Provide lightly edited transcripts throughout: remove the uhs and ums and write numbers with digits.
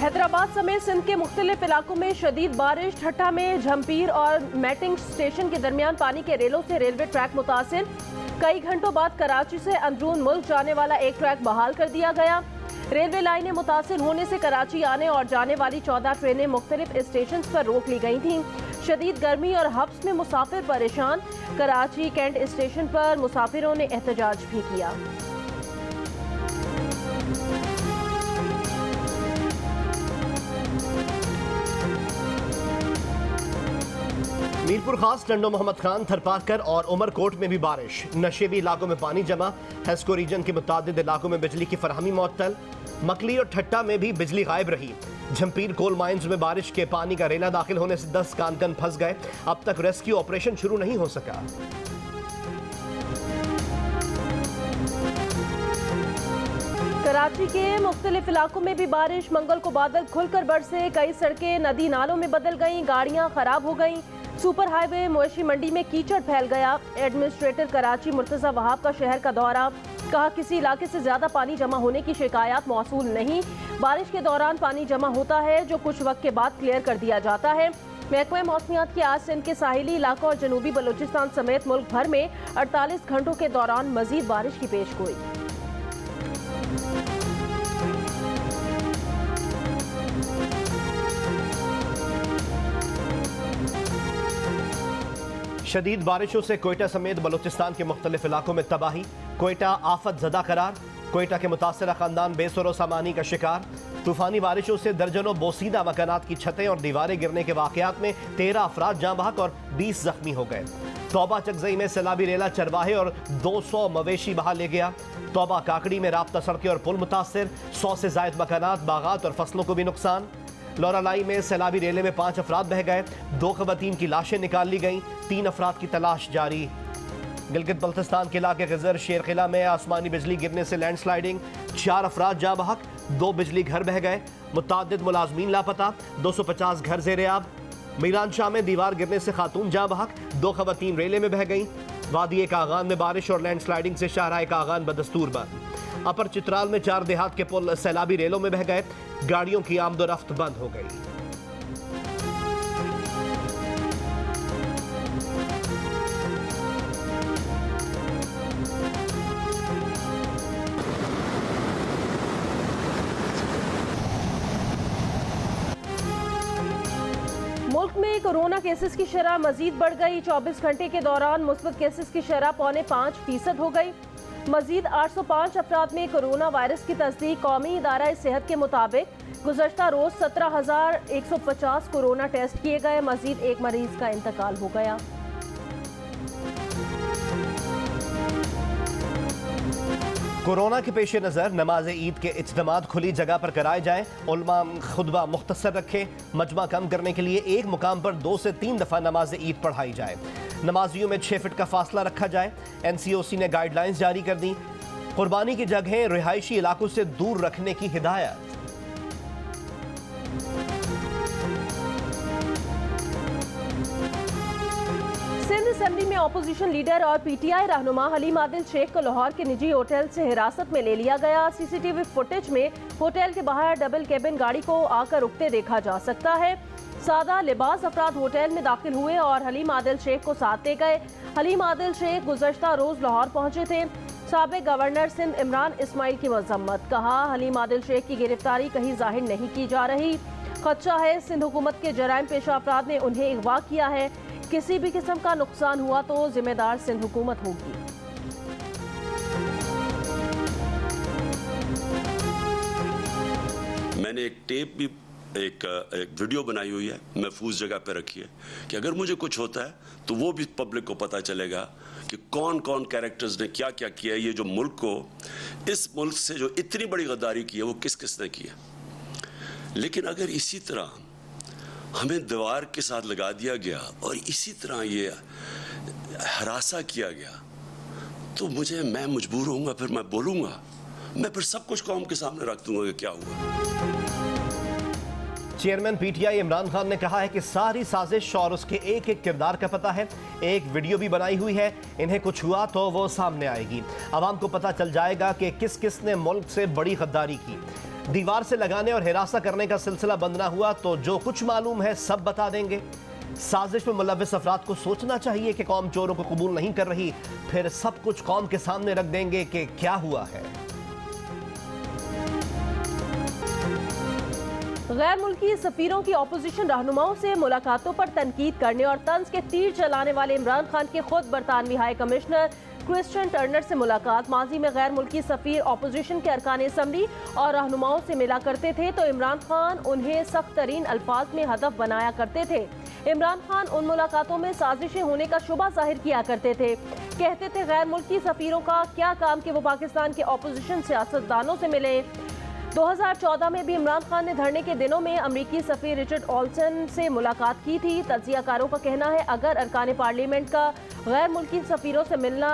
हैदराबाद समेत सिंध के मुख्तलिफ इलाकों में शदीद बारिश। ठट्टा में झंपीर और मैटिंग स्टेशन के दरमियान पानी के रेलों से रेलवे ट्रैक मुतासिर। कई घंटों बाद कराची से अंदरून मुल्क जाने वाला एक ट्रैक बहाल कर दिया गया। रेलवे लाइनें मुतासिर होने से कराची आने और जाने वाली 14 ट्रेनें मुख्तलिफ स्टेशन पर रोक ली गई थीं। शदीद गर्मी और हब्स में मुसाफिर परेशान। कराची कैंट स्टेशन पर मुसाफिरों ने एहतजाज भी किया। मीरपुर खास, टंडो मोहम्मद खान, थरपाकर और उमरकोट में भी बारिश। नशेबी इलाकों में पानी जमा। हेस्को रीजन के मुतादिद इलाकों में बिजली की फराहमी मुअत्तल। मकली और ठट्टा में भी बिजली गायब रही। झंपीर कोल माइंस में बारिश के पानी का रेला दाखिल होने से 10 कानकन फंस गए। अब तक रेस्क्यू ऑपरेशन शुरू नहीं हो सका। कराची के मुख्तलिफ इलाकों में भी बारिश। मंगल को बादल खुलकर बरसे। कई सड़कें नदी नालों में बदल गईं। गाड़ियां खराब हो गईं। सुपर हाईवे मवेशी मंडी में कीचड़ फैल गया। एडमिनिस्ट्रेटर कराची मुर्तजा वहाब का शहर का दौरा। कहा किसी इलाके से ज्यादा पानी जमा होने की शिकायत मौसूल नहीं। बारिश के दौरान पानी जमा होता है जो कुछ वक्त के बाद क्लियर कर दिया जाता है। महकमा मौसमियात की आज सिंध के साहिली इलाकों और जनूबी बलूचिस्तान समेत मुल्क भर में 48 घंटों के दौरान मजीद बारिश की पेशगोई। शदीद बारिशों से कोयटा समेत बलूचिस्तान के मुख्तलिफ इलाकों में तबाही। कोयटा आफत ज़दा करार। कोयटा के मुतासरा खानदान बेसरो सामानी का शिकार। तूफानी बारिशों से दर्जनों बोसीदा मकानात की छतें और दीवारें गिरने के वाकयात में 13 अफराद जाँ बहक और 20 जख्मी हो गए। तौबा चकजई में सैलाबी रेला चरवाहे और 200 मवेशी बहा ले गया। तौबा काकड़ी में राब्ता सड़कें और पुल मुतासर। 100 से जायद मकानात, बागात और फसलों को भी नुकसान। लौरालाई में सैलाबी रेले में 5 अफराद बह गए। 2 खवातीन की लाशें निकाल ली गईं। 3 अफराद की तलाश जारी। गिलगित बल्तिस्तान के इलाके गजर शेरकिला में आसमानी बिजली गिरने से लैंडस्लाइडिंग। 4 अफराद जाँ बहक। 2 बिजली घर बह गए। मुतादिद मुलाजमीन लापता। 250 घर ज़ेर-ए-आब। मीरान शाह में दीवार गिरने से खातून जाँ बहक। 2 खवातीन रेले में बह गईं। वादी कागान में बारिश और लैंडस्लाइडिंग से शाहराह कागान बदस्तूर बंद। अपर चित्राल में 4 देहात के पुल सैलाबी रेलों में बह गए। गाड़ियों की आमदोरफ्त बंद हो गई। मुल्क में कोरोना केसेस की शरह मजीद बढ़ गई। 24 घंटे के दौरान मुस्बत केसेस की शरह 0.5% हो गई। मजीद 805 अफराद में कोरोना वायरस की तस्दीक। कौमी इदारा सेहत के मुताबिक गुज़श्ता रोज 17,150 कोरोना टेस्ट किए गए। मजीद एक मरीज का इंतकाल हो गया। कोरोना के पेश नज़र नमाज ईद के इज्तिमात खुली जगह पर कराए जाएं। उलमा खुतबा मुख्तसर रखें। मजमा कम करने के लिए एक मुकाम पर 2 से 3 दफ़ा नमाज ईद पढ़ाई जाए। नमाजियों में 6 फीट का फासला रखा जाए। NCOC ने गाइडलाइंस जारी कर दी। कुर्बानी की जगहें रिहायशी इलाकों से दूर रखने की हिदायत। सिंध असेंबली में अपोजिशन लीडर और PTI रहनुमा हलीम आदिल शेख को लाहौर के निजी होटल से हिरासत में ले लिया गया। CCTV फुटेज में होटल के बाहर डबल केबिन गाड़ी को आकर रुकते देखा जा सकता है। सादा लिबास अफराद होटल में दाखिल हुए और हलीम आदिल शेख को साथ ले गए। हलीम आदिल शेख गुज़श्ता रोज लाहौर पहुंचे थे। साबिक गवर्नर सिंध इमरान इस्माइल की मजम्मत। कहा हलीम आदिल शेख की गिरफ्तारी कहीं जाहिर नहीं की जा रही। खदशा है सिंध हुकूमत के जराइम पेशा अफराद ने उन्हें अगवा किया है। किसी भी किस्म का नुकसान हुआ तो जिम्मेदार सिंध हुकूमत होगी। मैंने एक टेप भी एक वीडियो बनाई हुई है, महफूज जगह पे रखी है कि अगर मुझे कुछ होता है तो वो भी पब्लिक को पता चलेगा कि कौन कौन कैरेक्टर्स ने क्या क्या किया है। ये जो मुल्क को, इस मुल्क से जो इतनी बड़ी गद्दारी की है वो किस किस ने की है। लेकिन अगर इसी तरह हमें दीवार के साथ लगा दिया गया और इसी तरह ये हरासा किया गया तो मैं मजबूर होऊंगा, फिर मैं बोलूँगा, मैं फिर सब कुछ कौम के सामने रख दूंगा कि क्या हुआ। चेयरमैन PTI इमरान खान ने कहा है कि सारी साजिश और उसके एक एक किरदार का पता है। एक वीडियो भी बनाई हुई है। इन्हें कुछ हुआ तो वो सामने आएगी। आवाम को पता चल जाएगा कि किस किस ने मुल्क से बड़ी गद्दारी की। दीवार से लगाने और हिरासा करने का सिलसिला बंद ना हुआ तो जो कुछ मालूम है सब बता देंगे। साजिश में मुलव्विस अफराद को सोचना चाहिए कि कौम चोरों को कबूल नहीं कर रही, फिर सब कुछ कौम के सामने रख देंगे कि क्या हुआ है। गैर मुल्की सफीरों की ऑपोजिशन रहनुमाओं से मुलाकातों पर तनकीद करने और तंज के तीर चलाने वाले इमरान खान के खुद बरतानवी हाई कमिश्नर क्रिश्चियन टर्नर से मुलाकात। माजी में गैर मुल्की सफीर ऑपोजिशन के अरकान असम्बली और रहनुमाओं से मिला करते थे तो इमरान खान उन्हें सख्त तरीन अल्फाज में हदफ बनाया करते थे। इमरान खान उन मुलाकातों में साजिशें होने का शुबा जाहिर किया करते थे। कहते थे गैर मुल्की सफीरों का क्या काम कि वो पाकिस्तान के ऑपोजिशन सियासतदानों से मिले। 2014 में भी इमरान खान ने धरने के दिनों में अमरीकी सफीर रिचर्ड ऑल्सन से मुलाकात की थी। तज्जियाकारों का कहना है अगर अरकान पार्लियामेंट का गैर मुल्की सफीरों से मिलना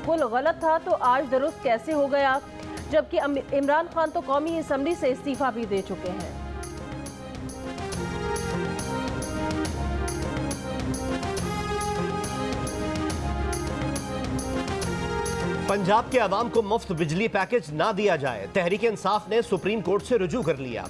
कुल गलत था तो आज दुरुस्त कैसे हो गया, जबकि इमरान खान तो कौमी असम्बली से इस्तीफा भी दे चुके हैं। पंजाब के अवाम को मुफ्त बिजली पैकेज ना दिया जाए, तहरीक इंसाफ ने सुप्रीम कोर्ट से रुजू कर लिया।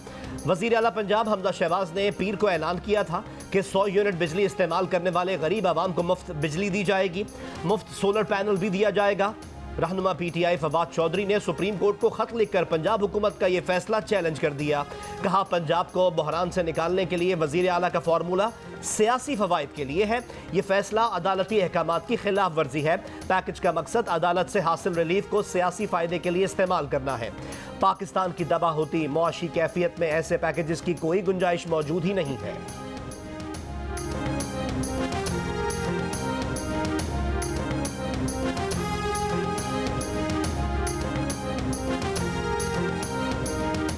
वजीर आला पंजाब हमजा शहबाज ने पीर को ऐलान किया था कि 100 यूनिट बिजली इस्तेमाल करने वाले गरीब आवाम को मुफ्त बिजली दी जाएगी, मुफ्त सोलर पैनल भी दिया जाएगा। रहनुमा PTI फवाद चौधरी ने सुप्रीम कोर्ट को खत लिखकर पंजाब हुकूमत का यह फैसला चैलेंज कर दिया। कहा पंजाब को बहरान से निकालने के लिए वजीर आला का फार्मूला सियासी फवाइद के लिए है। यह फैसला अदालती अहकामात की खिलाफ वर्जी है। पैकेज का मकसद अदालत से हासिल रिलीफ को सियासी फायदे के लिए इस्तेमाल करना है। पाकिस्तान की तबाह होती मुआशी कैफियत में ऐसे पैकेजेस की कोई गुंजाइश मौजूद ही नहीं है।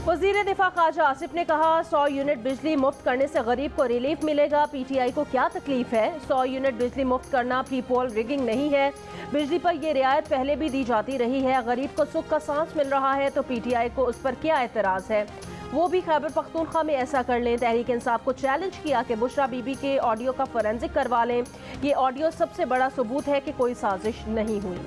वज़ीर दिफा ख्वाजा आसिफ ने कहा 100 यूनिट बिजली मुफ्त करने से गरीब को रिलीफ मिलेगा। PTI को क्या तकलीफ है, 100 यूनिट बिजली मुफ्त करना प्री पोल रिगिंग नहीं है। बिजली पर यह रियायत पहले भी दी जाती रही है। गरीब को सुख का सांस मिल रहा है तो PTI को उस पर क्या एतराज़ है। वो भी खैबर पख्तूनख्वा में ऐसा कर लें। तहरीक इंसाफ को चैलेंज किया कि बुशरा बीबी के ऑडियो का फोरेंसिक करवा लें। ये ऑडियो सबसे बड़ा सबूत है कि कोई साजिश नहीं हुई।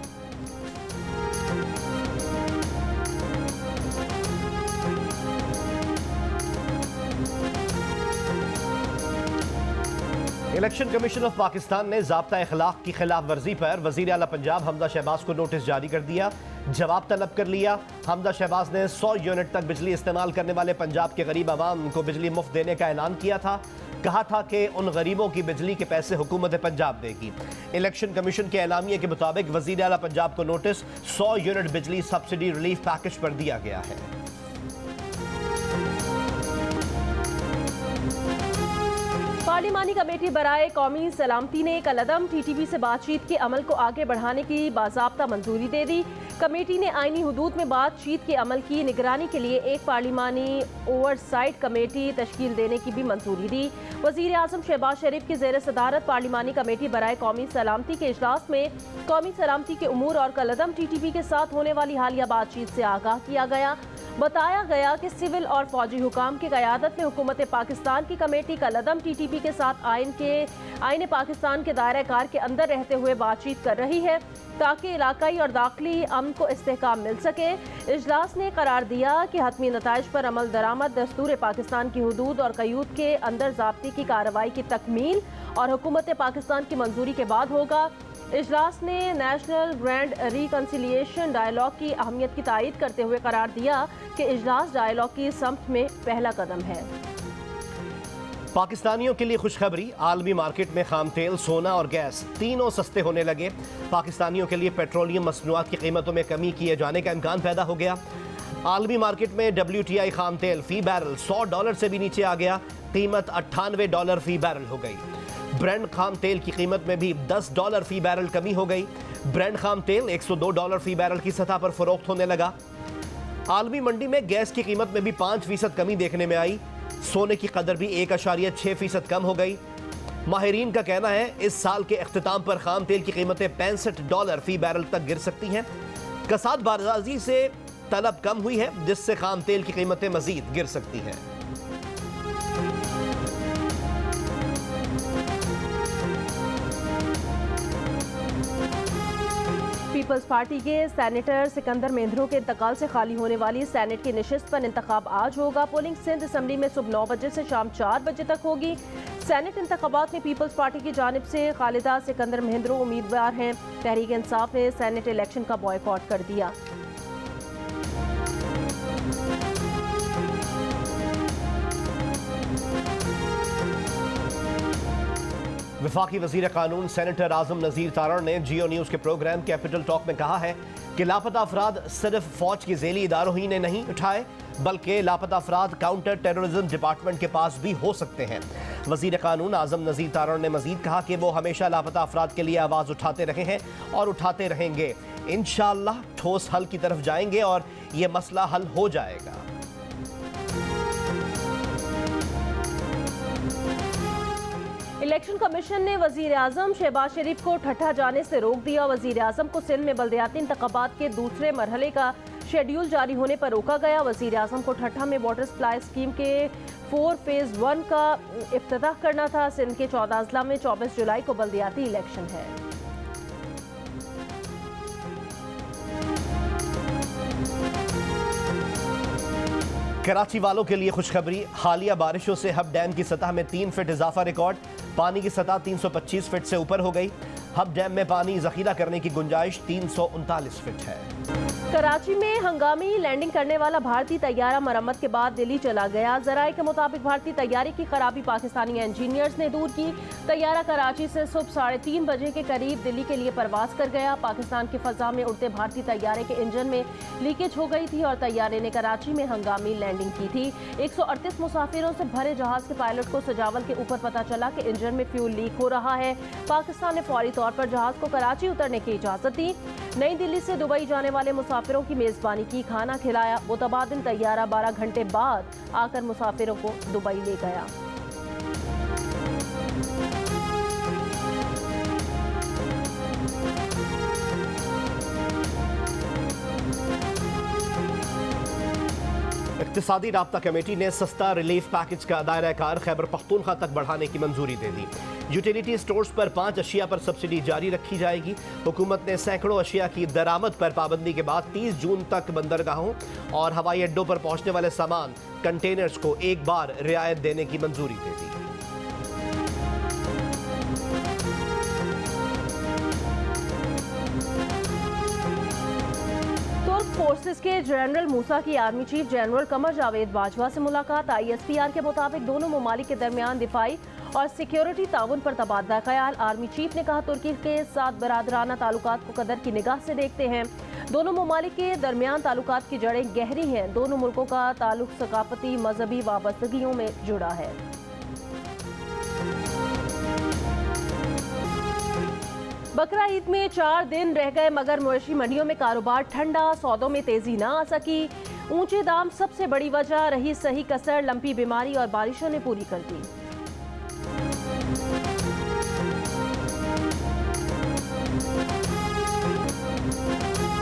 इलेक्शन कमीशन ऑफ पाकिस्तान ने ज़ाब्ता अखलाक की खिलाफ वर्जी पर वज़ीर आला पंजाब हमजा शहबाज को नोटिस जारी कर दिया, जवाब तलब कर लिया। हमजा शहबाज ने 100 यूनिट तक बिजली इस्तेमाल करने वाले पंजाब के गरीब आवाम को बिजली मुफ्त देने का ऐलान किया था। कहा था कि उन गरीबों की बिजली के पैसे हुकूमत पंजाब देगी। इलेक्शन कमीशन के एलामिये के मुताबिक वज़ीर आला पंजाब को नोटिस 100 यूनिट बिजली सब्सिडी रिलीफ पैकेज पर दिया गया है। पार्लिमानी कमेटी बराए कौमी सलामती ने कलअदम TTP से बातचीत के अमल को आगे बढ़ाने की बाज़ाब्ता मंजूरी दे दी। कमेटी ने आईनी हुदूद में बातचीत के अमल की निगरानी के लिए एक पार्लिमानी ओवरसाइट कमेटी तश्कील देने की भी मंजूरी दी। वज़ीर आज़म शहबाज शरीफ की ज़ेर सदारत पार्लिमानी कमेटी बराए कौमी सलामती के इजलास में कौमी सलामती के उमूर और कलअदम TTP के साथ होने वाली हालिया बातचीत से आगाह किया गया। बताया गया कि सिविल और फौजी हुकाम की क़यादत में हुकूमत पाकिस्तान की कमेटी कलअदम TTP के साथ आईन पाकिस्तान के दायरा कार के अंदर रहते हुए बातचीत कर रही है ताकि इलाकाई और दाखिली अमन को इस्तेहकाम मिल सके। इजलास ने करार दिया कि हतमी नताइज पर अमल दरामद दस्तूर पाकिस्तान की हुदूद और क़यूद के अंदर ज़ाब्ती की कार्रवाई की तकमील और हुकूमत पाकिस्तान की मंजूरी के बाद होगा। इजलास ने नेशनल ग्रैंड रिकन्सिलिएशन डायलॉग की अहमियत की तायीद करते हुए करार दिया कि इजलास डायलॉग की समत में पहला कदम है। पाकिस्तानियों के लिए खुशखबरी, आलमी मार्केट में खाम तेल, सोना और गैस तीनों सस्ते होने लगे। पाकिस्तानियों के लिए पेट्रोलियम मसनूआत की कीमतों में कमी किए जाने का इम्कान पैदा हो गया। आलमी मार्केट में WTI खाम तेल फी बैरल $100 से भी नीचे आ गया। कीमत $98 फी बैरल हो गई। ब्रेंड खाम तेल की कीमत में भी $10 फी बैरल कमी हो गई। ब्रेंड खाम तेल $102 फी बैरल की सतह पर फरोख्त होने लगा। आलमी मंडी में गैस की कीमत में भी 5% कमी देखने में आई। सोने की कदर भी 1.6% कम हो गई। माहिरीन का कहना है इस साल के अख्तिताम पर खाम तेल की कीमतें $65 फी बैरल तक गिर सकती हैं। कसाद बाजारी से तलब कम हुई है जिससे खाम तेल की कीमतें मजीद गिर सकती हैं। पीपल्स पार्टी के सेनेटर सिकंदर मेंढरों के इंतकाल से खाली होने वाली सेनेट की नशिस्त पर इंतखाब आज होगा। पोलिंग सिंध असम्बली में सुबह 9 बजे से शाम 4 बजे तक होगी। सेनेट इंतखाबात में पीपल्स पार्टी की जानिब से खालिदा सिकंदर मेंढरों उम्मीदवार हैं। तहरीक इंसाफ ने सेनेट इलेक्शन का बॉयकॉट कर दिया। वफाकी वजीर कानून सेनेटर आजम नज़ीर तारण ने जियो न्यूज़ के प्रोग्राम कैपिटल टॉक में कहा है कि लापता अफराद सिर्फ फौज के ज़ेली इदारों ही ने नहीं उठाए, बल्कि लापता अफराद काउंटर टेररिज्म डिपार्टमेंट के पास भी हो सकते हैं। वजीर कानून आजम नज़ीर तारण ने मजीद कहा कि वो हमेशा लापता अफराद के लिए आवाज़ उठाते रहे हैं और उठाते रहेंगे। इंशाअल्लाह ठोस हल की तरफ जाएंगे और ये मसला हल हो जाएगा। इलेक्शन कमीशन ने वजीर आजम शहबाज शरीफ को ठट्ठा जाने से रोक दिया। वजीर आजम को सिंध में बल्दियाती इंतखाबात के दूसरे मरहले का शेड्यूल जारी होने पर रोका गया। वजीर आजम को ठट्ठा में वाटर सप्लाई स्कीम के 4 फेज 1 का इफ्तिताह करना था। सिंध के 14 अजला में 24 जुलाई को बल्दियाती इलेक्शन है। कराची वालों के लिए खुशखबरी, हालिया बारिशों से हब डैम की सतह में 3 फीट इजाफा रिकॉर्ड। पानी की सतह 325 फीट से ऊपर हो गई। हब डैम में पानी जखीरा करने की गुंजाइश 339 फीट है। कराची में हंगामी लैंडिंग करने वाला भारतीय तैयारा मरम्मत के बाद दिल्ली चला गया। जराये के मुताबिक भारतीय तैयारे की खराबी पाकिस्तानी इंजीनियर्स ने दूर की। तैयारा कराची से सुबह 3:30 बजे के करीब दिल्ली के लिए परवाज कर गया। पाकिस्तान की फजा में उड़ते भारतीय तैयारे के इंजन में लीकेज हो गई थी और तैयारे ने कराची में हंगामी लैंडिंग की थी। 138 मुसाफिरों से भरे जहाज के पायलट को सजावल के ऊपर पता चला कि इंजन में फ्यूल लीक हो रहा है। पाकिस्तान ने फौरी तौर पर जहाज को कराची उतरने की इजाजत दी। नई दिल्ली से दुबई जाने वाले मुसाफिरों की मेजबानी की, खाना खिलाया। मुतबादिल तैयारा 12 घंटे बाद आकर मुसाफिरों को दुबई ले गया। इक्तिसादी राब्ता कमेटी ने सस्ता रिलीफ पैकेज का दायरा कार खैबर पख्तूनख्वा तक बढ़ाने की मंजूरी दे दी। यूटिलिटी स्टोर्स पर 5 अशिया पर सब्सिडी जारी रखी जाएगी। हुकूमत ने सैकड़ों अशिया की दरामद पर पाबंदी के बाद 30 जून तक बंदरगाहों और हवाई अड्डों पर पहुंचने वाले सामान कंटेनर्स को एक बार रियायत देने की मंजूरी दे दी। फोर्सेस के जनरल मूसा की army chief general Qamar Javed Bajwa से मुलाकात। ISPR के मुताबिक दोनों ममालिक के दरमियान दिफाई और सिक्योरिटी ताउन पर तबादला ख्याल। आर्मी चीफ ने कहा तुर्की के साथ बरादराना ताल्लुकात को कदर की निगाह से देखते हैं। दोनों ममालिक के दरमियान ताल्लुकात की जड़ें गहरी हैं। दोनों मुल्कों का ताल्लुक सकाफती मजहबी वाबस्तगियों में जुड़ा है। बकरा ईद में 4 दिन रह गए मगर मवेशी मंडियों में कारोबार ठंडा, सौदों में तेजी ना आ सकी। ऊंचे दाम सबसे बड़ी वजह रही। सही कसर लंपी बीमारी और बारिशों ने पूरी कर दी।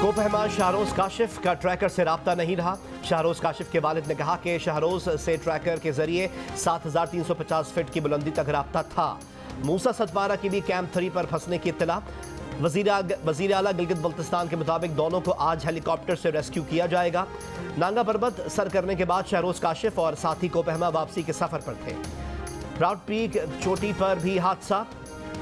कोपहमा शाहरोज काशिफ का ट्रैकर से राब्ता नहीं रहा। शाहरोज काशिफ के वालिद ने कहा कि शाहरोज से ट्रैकर के जरिए 7350 फीट की बुलंदी तक राब्ता था। मूसा सतवारा की भी कैंप 3 पर फंसने की इत्तला। वजीर आला गिलगित बल्तिस्तान के मुताबिक दोनों को आज हेलीकॉप्टर से रेस्क्यू किया जाएगा। नांगा पर्वत सर करने के बाद शाहरोज काशिफ और साथी कोपहमा वापसी के सफर पर थे। प्राउड पीक चोटी पर भी हादसा।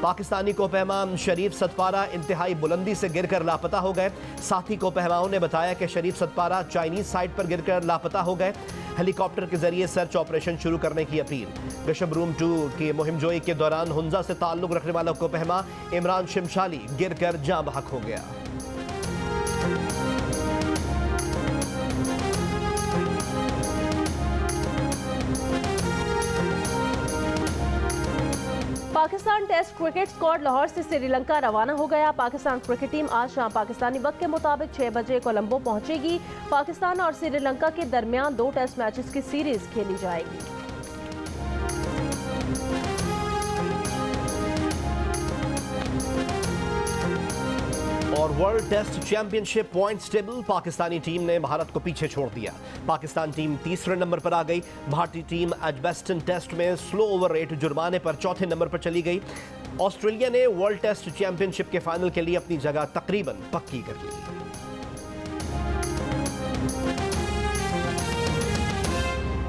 पाकिस्तानी कोपहमा शरीफ सतपारा इंतहाई बुलंदी से गिरकर लापता हो गए। साथी कोपहमाओं ने बताया कि शरीफ सतपारा चाइनीज साइड पर गिरकर लापता हो गए। हेलीकॉप्टर के जरिए सर्च ऑपरेशन शुरू करने की अपील। बिशप रूम 2 की मुहिमजोई के दौरान हुंजा से ताल्लुक रखने वाला कोपहमा इमरान शिमशाली गिरकर जाँ बहक हो गया। Pakistan test cricket squad Lahore से श्रीलंका रवाना हो गया। पाकिस्तान क्रिकेट टीम आज शाम पाकिस्तानी वक्त के मुताबिक 6 बजे कोलंबो पहुंचेगी। पाकिस्तान और श्रीलंका के दरमियान 2 टेस्ट मैचेस की सीरीज खेली जाएगी। और world test championship points table, Pakistani team ने भारत को पीछे छोड़ दिया। पाकिस्तान टीम 3रे नंबर पर आ गई। भारतीय टीम एजबेस्टन टेस्ट में स्लो ओवर रेट जुर्माने पर 4थे नंबर पर चली गई। ऑस्ट्रेलिया ने वर्ल्ड टेस्ट चैंपियनशिप के फाइनल के लिए अपनी जगह तकरीबन पक्की कर ली।